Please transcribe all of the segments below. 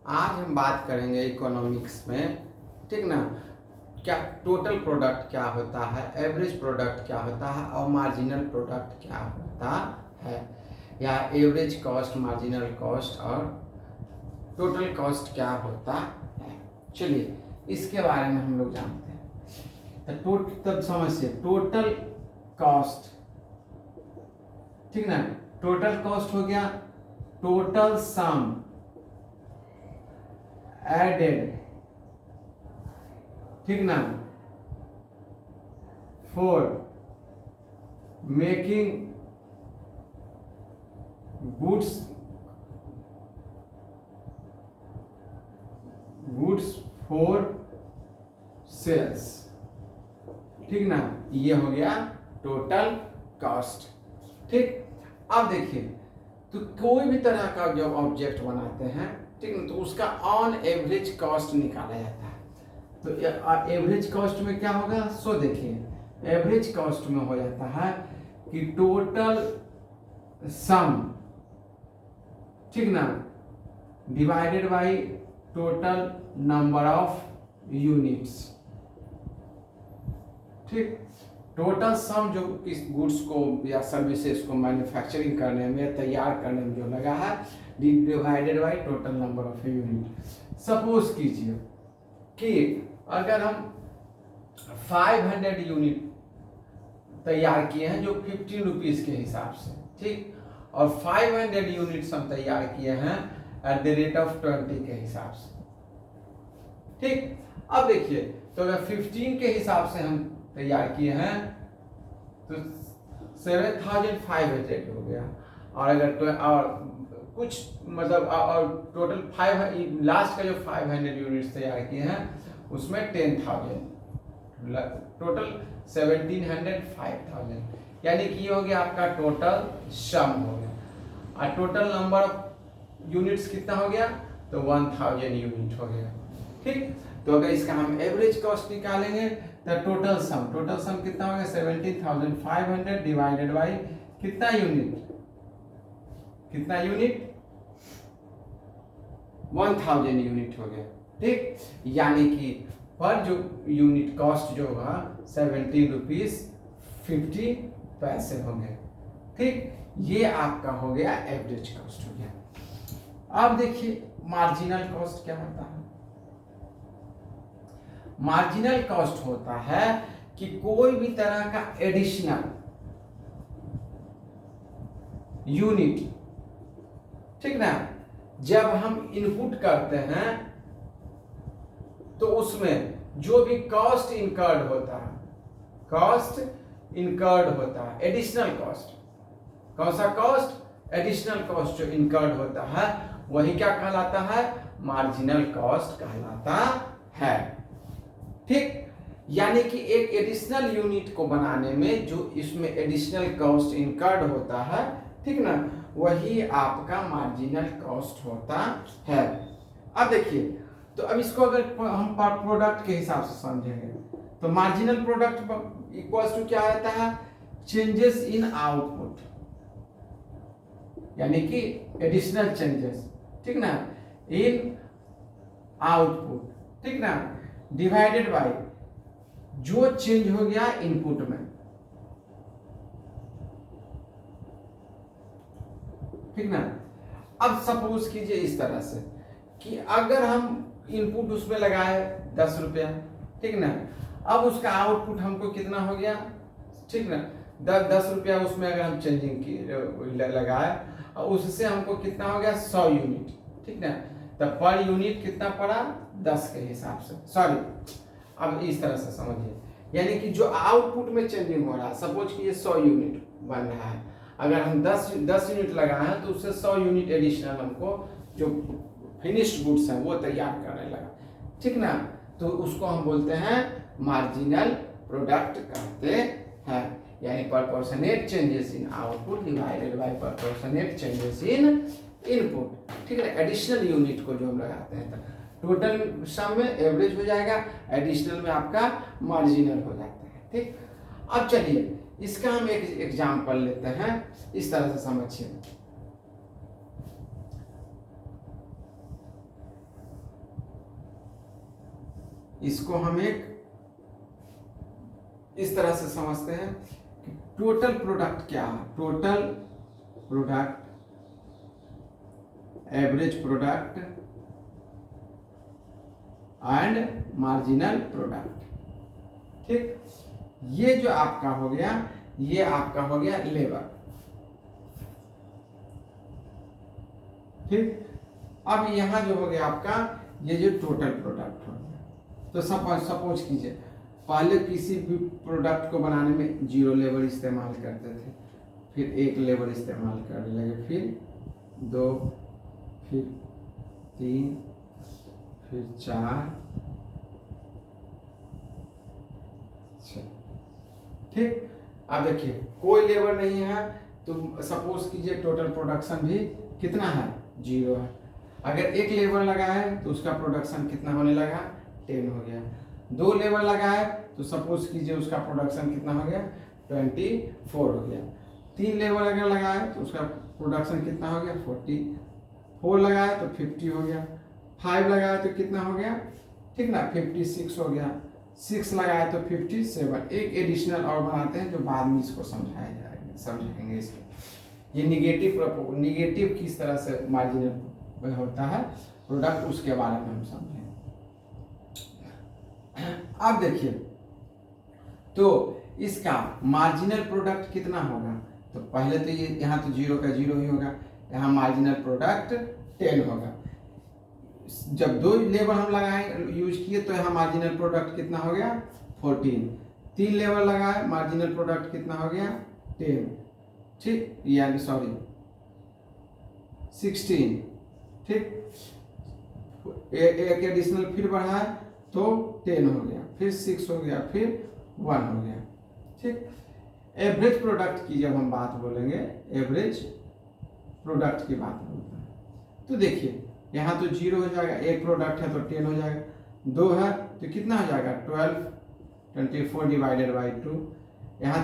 आज हम बात करेंगे इकोनॉमिक्स में, ठीक ना। क्या टोटल प्रोडक्ट क्या होता है, एवरेज प्रोडक्ट क्या होता है और मार्जिनल प्रोडक्ट क्या होता है, या एवरेज कॉस्ट, मार्जिनल कॉस्ट और टोटल कॉस्ट क्या होता है। चलिए इसके बारे में हम लोग जानते हैं। तब समझिए टोटल कॉस्ट, ठीक ना। टोटल कॉस्ट हो गया टोटल सम एडेड, ठीक ना, for making goods for sales, ठीक ना। ये हो गया टोटल कॉस्ट, ठीक। अब देखिए, तो कोई भी तरह का जब ऑब्जेक्ट बनाते हैं, ठीक ना, तो उसका ऑन एवरेज कॉस्ट निकाला जाता है। तो एवरेज कॉस्ट में क्या होगा, सो देखिए एवरेज कॉस्ट में हो जाता है कि टोटल सम, ठीक ना, divided by total number of units, ठीक। टोटल सम जो इस गुड्स को या सर्विसेज को मैन्युफैक्चरिंग करने में, तैयार करने में जो लगा है, divided by total number of unit. Suppose कीजिए कि अगर हम 500 यूनिट तैयार किए हैं जो 15 रुपीज के हिसाब से, ठीक, और 500 यूनिट्स हम तैयार किए हैं एट द रेट ऑफ 20 के हिसाब से, ठीक। अब देखिए, तो अगर 15 के हिसाब से हम तैयार किए हैं तो 7500 हो गया, और अगर और कुछ मतलब और टोटल 5 लास्ट का जो 500 यूनिट्स तैयार किए हैं उसमें 10,000, टोटल 1700, 5000, यानी कि ये हो गया आपका टोटल सम हो गया। और टोटल नंबर ऑफ यूनिट्स कितना हो गया, तो 1000 यूनिट हो गया, ठीक। तो अगर इसका हम एवरेज कॉस्ट निकालेंगे तो टोटल सम कितना हो गया, 17,500 डिवाइडेड बाई कितना यूनिट, 1000 यूनिट हो गया, ठीक। यानी कि पर जो यूनिट कॉस्ट जो होगा 17 रुपीज 50 पैसे होंगे, ठीक। ये आपका हो गया एवरेज कॉस्ट हो गया। अब देखिए मार्जिनल कॉस्ट क्या होता है। मार्जिनल कॉस्ट होता है कि कोई भी तरह का एडिशनल यूनिट, ठीक ना, जब हम इनपुट करते हैं तो उसमें जो भी कॉस्ट इनकर्ड होता है, एडिशनल कॉस्ट, कौन सा कॉस्ट, एडिशनल कॉस्ट जो इनकर्ड होता है वही क्या कहलाता है, मार्जिनल कॉस्ट कहलाता है, ठीक। यानी कि एक एडिशनल यूनिट को बनाने में जो इसमें एडिशनल कॉस्ट इनकर्ड होता है, ठीक ना, वही आपका मार्जिनल कॉस्ट होता है। अब देखिए, तो अब इसको अगर हम प्रोडक्ट के हिसाब से समझेंगे तो मार्जिनल प्रोडक्ट इक्वल्स टू क्या रहता है, चेंजेस इन आउटपुट, यानी कि एडिशनल चेंजेस, ठीक ना, इन आउटपुट, ठीक ना, डिवाइडेड बाय जो चेंज हो गया इनपुट में, ठीक ना। अब सपोज कीजिए इस तरह से कि अगर हम इनपुट उसमें लगाए 10 रुपया, ठीक ना, अब उसका आउटपुट हमको कितना हो गया, ठीक ना, 10 रुपया उसमें अगर हम चेंजिंग की लगाए और उससे हमको कितना हो गया 100 यूनिट, ठीक ना, तो पर यूनिट कितना पड़ा 10 के हिसाब से, सॉरी अब इस तरह से समझिए, यानी कि जो आउटपुट में चेंजिंग हो रहा है, सपोज कि ये 100 यूनिट बन रहा है, अगर हम 10 यूनिट लगाए हैं तो उससे 100 यूनिट एडिशनल हमको जो फिनिश्ड गुड्स हैं वो तैयार करने लगा, ठीक ना, तो उसको हम बोलते हैं मार्जिनल प्रोडक्ट कहते हैं, यानी proportionate changes in output divided by proportionate changes in input, ठीक है। एडिशनल यूनिट को जो हम लगाते हैं टोटल सम में एवरेज हो जाएगा, एडिशनल में आपका मार्जिनल हो जाता है, ठीक। अब चलिए इसका हम एक एग्जांपल लेते हैं, इस तरह से समझिए। इसको हम एक इस तरह से समझते हैं कि टोटल प्रोडक्ट क्या है, total product, average product and marginal product. ठीक, ये जो आपका हो गया, ये आपका हो गया लेबर। ठीक, अब यहां जो हो गया आपका ये जो टोटल प्रोडक्ट हो गया। तो सपोज कीजिए पहले किसी भी प्रोडक्ट को बनाने में 0 लेबर इस्तेमाल करते थे, फिर 1 लेबर इस्तेमाल करने लगे, फिर 2, फिर 3, फिर 4, 6। ठीक, अब देखिए कोई लेबर नहीं है तो सपोज कीजिए टोटल प्रोडक्शन भी कितना है, 0 है। अगर 1 लेबर लगा है तो उसका प्रोडक्शन कितना होने लगा, 10 हो गया। 2 लेबर लगा है तो सपोज कीजिए उसका प्रोडक्शन कितना हो गया, 24 हो गया। 3 लेबर अगर लगा है तो उसका प्रोडक्शन कितना हो गया, 40। 4 लगा है तो 50 हो गया। 5 लगा है तो कितना हो गया, ठीक ना, 56 हो गया। 6 लगा है तो 57। एक एडिशनल और बनाते हैं जो बाद में इसको समझाया जाएगा, समझेंगे इसको। ये निगेटिव किस तरह से मार्जिनल होता है प्रोडक्ट, उसके बारे में हम समझेंगे। अब देखिए तो इसका मार्जिनल प्रोडक्ट कितना होगा, तो पहले तो ये यहाँ तो 0 का 0 ही होगा, यहाँ मार्जिनल प्रोडक्ट 10 होगा। जब 2 लेबर हम लगाए यूज किए तो यहाँ मार्जिनल प्रोडक्ट कितना हो गया, 14। 3 लेबर लगाए, मार्जिनल प्रोडक्ट कितना हो गया, 10। ठीक, यानी सॉरी 16। ठीक, एक एडिशनल फिर बढ़ा तो 10 हो गया, फिर 6 हो गया, फिर 1 हो गया। ठीक, एवरेज प्रोडक्ट की जब हम बात बोलेंगे, एवरेज प्रोडक्ट की बात बोलते हैं, तो देखिए यहाँ तो 0 हो जाएगा, एक प्रोडक्ट है तो 10 हो जाएगा, 2 है तो कितना हो जाएगा, 12। 24 डिवाइडेड बाई 2। यहाँ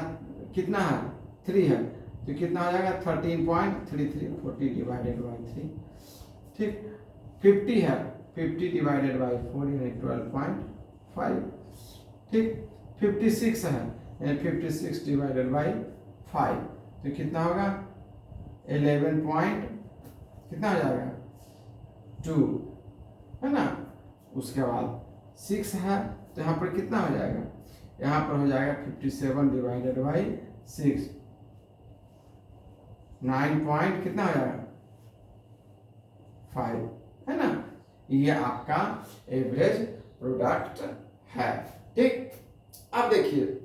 कितना है, 3 है तो कितना हो जाएगा, 13.33। 40 डिवाइडेड बाई 3। ठीक, 50 है, 50 डिवाइडेड बाई 4 यानी 12.5। ठीक, 56 है यानी 56 डिवाइडेड बाई 5 तो कितना होगा, 11 पॉइंट कितना हो जाएगा, 2 है ना। उसके बाद 6 है तो यहाँ पर कितना हो जाएगा, यहाँ पर हो जाएगा 57 डिवाइडेड बाई 6, 9 पॉइंट कितना हो जाएगा, 5 है ना। ये आपका एवरेज प्रोडक्ट है। ठीक, अब देखिए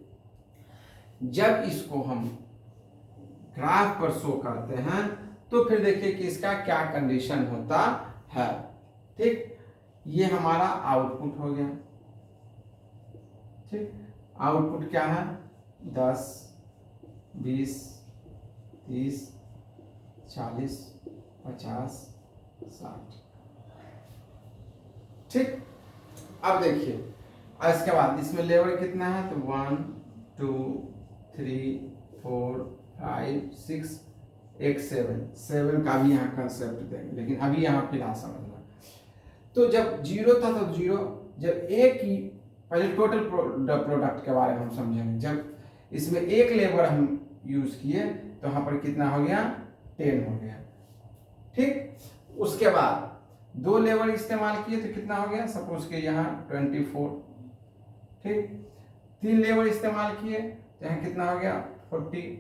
जब इसको हम ग्राफ पर शो करते हैं तो फिर देखिए कि इसका क्या कंडीशन होता है। ठीक, ये हमारा आउटपुट हो गया। ठीक, आउटपुट क्या है, 10, 20, 30, 40, 50, 60। ठीक, अब देखिए इसके बाद इसमें लेबर कितना है, तो 1, 2, 3, 4, 5, 6, एक 7 का भी यहाँ कंसेप्ट देंगे, लेकिन अभी यहाँ फिलहाल समझना। तो जब 0 था तो 0, जब एक ही पहले टोटल प्रोडक्ट के बारे में हम समझेंगे। जब इसमें 1 लेबर हम यूज किए तो यहाँ पर कितना हो गया, 10 हो गया। ठीक, उसके बाद 2 लेबर इस्तेमाल किए तो कितना हो गया, सपोज के यहाँ 24। ठीक, 3 लेबर इस्तेमाल किए तो यहाँ कितना हो गया, 40।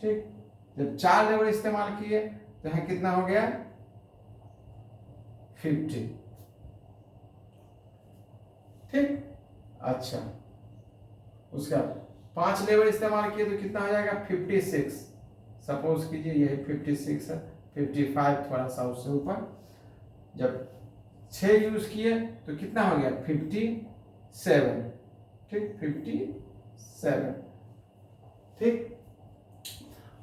ठीक, जब 4 लेबर इस्तेमाल किए तो यहाँ कितना हो गया, 50। ठीक, अच्छा उसका 5 लेबर इस्तेमाल किए तो कितना हो जाएगा, 56। सपोज कीजिए यही 56 है, 55 थोड़ा सा उससे ऊपर। जब 6 यूज किए तो कितना हो गया, 57। ठीक, 57। ठीक,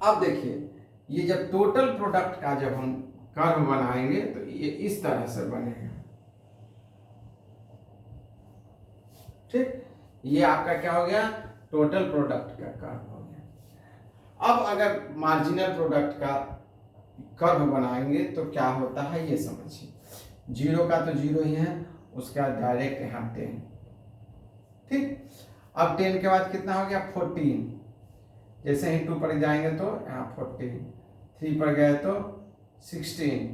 अब देखिए ये जब टोटल प्रोडक्ट का जब हम कर्व बनाएंगे तो ये इस तरह से बनेगा। ठीक, ये आपका क्या हो गया, टोटल प्रोडक्ट का कर्व हो गया। अब अगर मार्जिनल प्रोडक्ट का कर्व बनाएंगे तो क्या होता है ये समझिए। 0 का तो 0 ही है उसके बाद डायरेक्ट यहाँ 10, ठीक। अब 10 के बाद कितना हो गया 14, जैसे ही 2 पर जाएंगे तो यहाँ 14, 3 पर गए तो 16,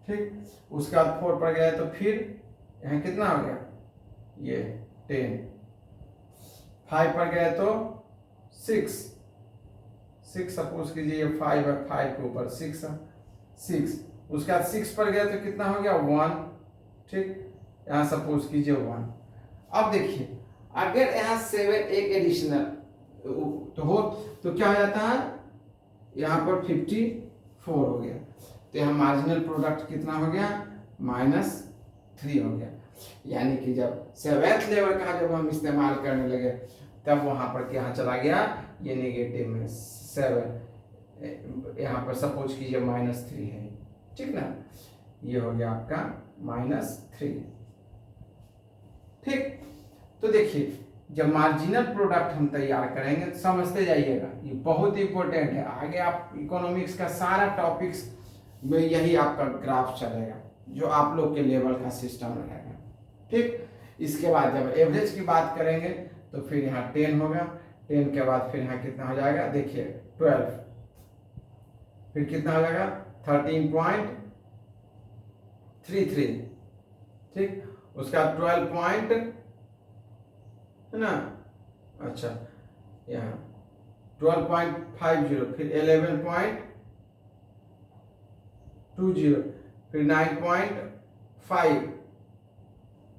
ठीक। उसके बाद 4 पर गए तो फिर यहाँ कितना हो गया ये 10, 5 पर गए तो 6, सपोज कीजिए ये 5 है, 5 के ऊपर 6 है, 6। उसके बाद 6 पर गए तो कितना हो गया 1, ठीक। यहाँ सपोज कीजिए 1। अब देखिए अगर यहाँ 7 एक एडिशनल तो हो तो क्या हो जाता है, यहाँ पर 54 हो गया, तो यहाँ मार्जिनल प्रोडक्ट कितना हो गया -3 हो गया। यानी कि जब 7th लेवल का जब हम इस्तेमाल करने लगे तब वहाँ पर क्या चला गया ये नेगेटिव में 7, यहाँ पर सपोज कीजिए -3 है, ठीक ना, ये हो गया आपका -3, ठीक। तो देखिए जब मार्जिनल प्रोडक्ट हम तैयार करेंगे तो समझते जाइएगा, ये बहुत इंपॉर्टेंट है। आगे आप इकोनॉमिक्स का सारा टॉपिक्स में यही आपका ग्राफ चलेगा, जो आप लोग के लेवल का सिस्टम रहेगा, ठीक। इसके बाद जब एवरेज की बात करेंगे तो फिर यहाँ 10 होगा, 10 के बाद फिर यहाँ कितना हो जाएगा देखिए 12, फिर कितना हो जाएगा 13.33, ठीक। उसका 12 पॉइंट है ना, अच्छा यहाँ 12.50, फिर 11.20, फिर 9.5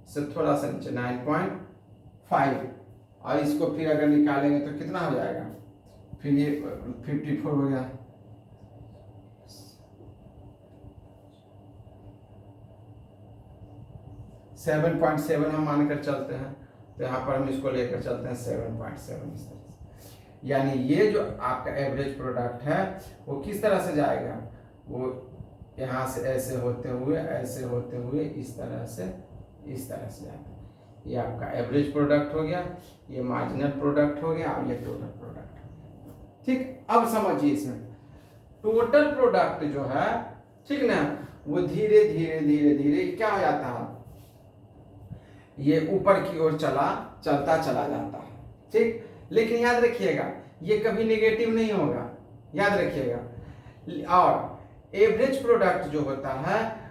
से थोड़ा सा नीचे 9.5, और इसको फिर अगर निकालेंगे तो कितना हो जाएगा, फिर ये 54 हो गया, 7.7 हम मानकर चलते हैं, तो यहाँ पर हम इसको लेकर चलते हैं 7.7 इस तरह से। यानी ये जो आपका एवरेज प्रोडक्ट है वो किस तरह से जाएगा, वो यहाँ से ऐसे होते हुए इस तरह से जाएगा। ये आपका एवरेज प्रोडक्ट हो गया, ये मार्जिनल प्रोडक्ट हो गया, और ये टोटल प्रोडक्ट हो गया, ठीक। अब समझिए इसमें टोटल प्रोडक्ट जो है, ठीक ना, वो धीरे धीरे क्या हो जाता है, ये ऊपर की ओर चलता चला जाता है, ठीक। लेकिन याद रखिएगा ये कभी नेगेटिव नहीं होगा, याद रखिएगा। और एवरेज प्रोडक्ट जो होता है,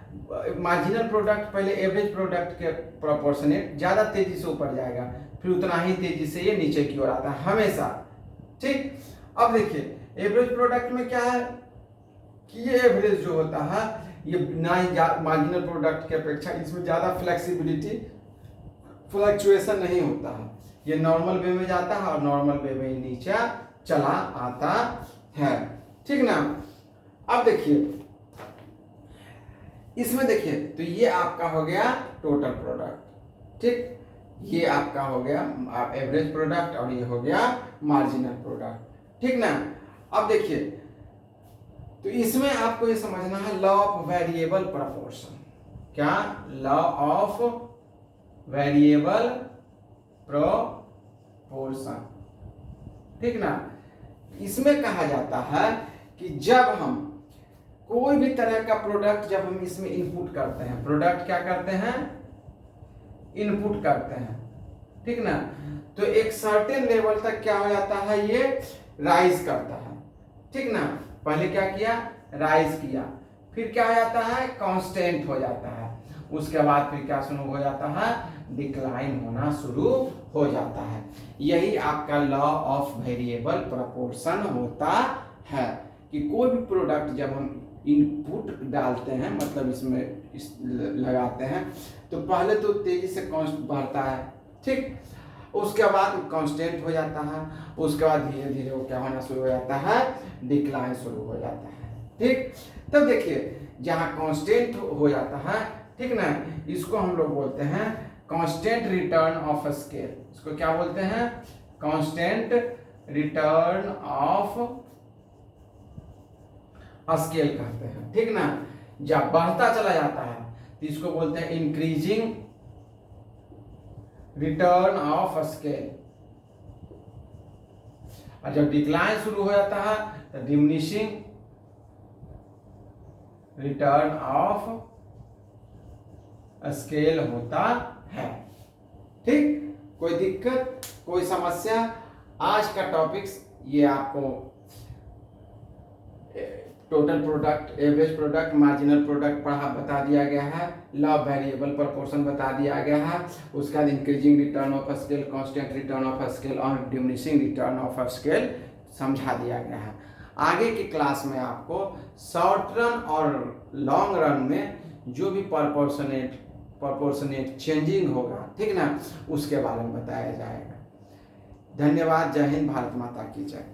मार्जिनल प्रोडक्ट पहले एवरेज प्रोडक्ट के प्रोपोर्शनेट ज्यादा तेजी से ऊपर जाएगा, फिर उतना ही तेजी से ये नीचे की ओर आता है हमेशा, ठीक। अब देखिए एवरेज प्रोडक्ट में क्या है कि ये एवरेज जो होता है ये ना ही मार्जिनल प्रोडक्ट की अपेक्षा इसमें ज्यादा फ्लेक्सिबिलिटी, फ्लक्चुएशन नहीं होता है, ये नॉर्मल वे में जाता है और नॉर्मल वे में नीचे चला आता है, ठीक ना। अब देखिए इसमें देखिए तो ये आपका हो गया टोटल प्रोडक्ट, ठीक। ये आपका हो गया एवरेज प्रोडक्ट और ये हो गया मार्जिनल प्रोडक्ट, ठीक ना। अब देखिए तो इसमें आपको ये समझना है लॉ ऑफ वेरिएबल प्रोपोर्शन। क्या? लॉ ऑफ वेरिएबल प्रोपोर्शन, ठीक ना। इसमें कहा जाता है कि जब हम कोई भी तरह का प्रोडक्ट जब हम इसमें इनपुट करते हैं, प्रोडक्ट क्या करते हैं, इनपुट करते हैं, ठीक ना, तो एक सर्टेन लेवल तक क्या हो जाता है, ये राइज करता है, ठीक ना। पहले क्या किया, राइज किया, फिर क्या हो जाता है, कांस्टेंट हो जाता है, उसके बाद फिर क्या शुरू हो जाता है, डिक्लाइन होना शुरू हो जाता है। यही आपका लॉ ऑफ वेरिएबल प्रोपोर्शन होता है कि कोई भी प्रोडक्ट जब हम इनपुट डालते हैं, मतलब इसमें लगाते हैं, तो पहले तो तेजी से कॉस्ट बढ़ता है, ठीक, उसके बाद कांस्टेंट हो जाता है, उसके बाद धीरे धीरे वो क्या होना शुरू हो जाता है, डिक्लाइन शुरू हो जाता है, ठीक। तब देखिए जहाँ कांस्टेंट हो जाता है, ठीक ना, इसको हम लोग बोलते हैं कांस्टेंट रिटर्न ऑफ स्केल। इसको क्या बोलते हैं, कांस्टेंट रिटर्न ऑफ स्केल कहते हैं, ठीक ना। जब बढ़ता चला जाता है तो इसको बोलते हैं इंक्रीजिंग रिटर्न ऑफ स्केल, और जब डिक्लाइन शुरू हो जाता है तो डिमिनिशिंग रिटर्न ऑफ स्केल होता है। ठीक, कोई दिक्कत, कोई समस्या? आज का टॉपिक्स ये आपको total product, average product, marginal product पढ़ा बता दिया गया है, लॉ ऑफ वेरिएबल प्रोपोर्शन बता दिया गया है, उसके बाद increasing return of scale, constant return of scale और डिमिनिशिंग रिटर्न ऑफ स्केल समझा दिया गया है। आगे की क्लास में आपको शॉर्ट रन और लॉन्ग रन में जो भी प्रोपोर्शनेट चेंजिंग होगा, ठीक ना, उसके बारे में बताया जाएगा। धन्यवाद। जय हिंद। भारत माता की जय।